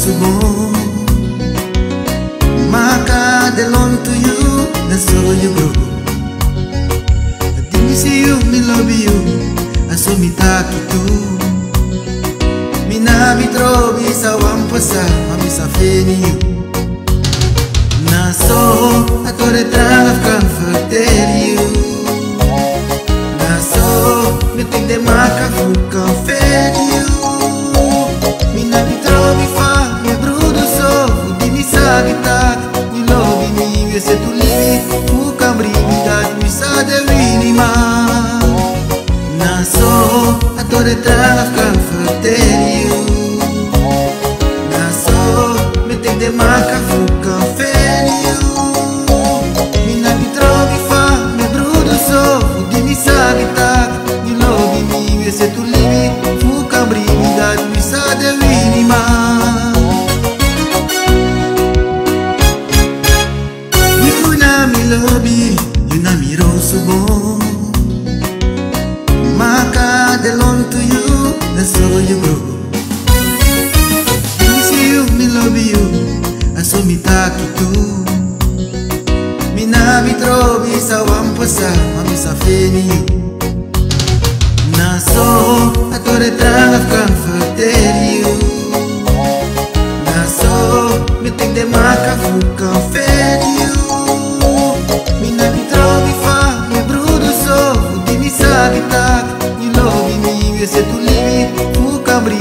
so bom. Maka de long to you, and so you grow. I didn't see you, me love you, and so me take you too. Me na mi trovi sa wampasa, ma mi sa feni you. Na so, a tore tranga comforter you. Na so, me think de maka fu confet you. Me na mi trovi fa, mi brudo so, di mi sa vitak, mi lovi mi, se tu livi, fu cambri mi dat, mi sa de vini ma. Na so, a tore tranga comforter you. Na so, me think de maka fu confet you. Me na mi trovi fa, mi brudo so, di mi sa vitak, mi lovi mi, se tu livi, fu cambri mi dat, mi sa de vini ma. You na mi lovi, you na mi roso bom. Maka de long to you, that's all you grow. Me see you, me love you, and so me take you too. Me na mi trovi sa wampasa, ma mi sa feni you. Na so, a tore tranga comforter you. Na so, me think de maka fu confet you. Me na mi trovi fa, mi brudo so, di mi sa vitak, mi lovi mi, se tu livi, fu cambri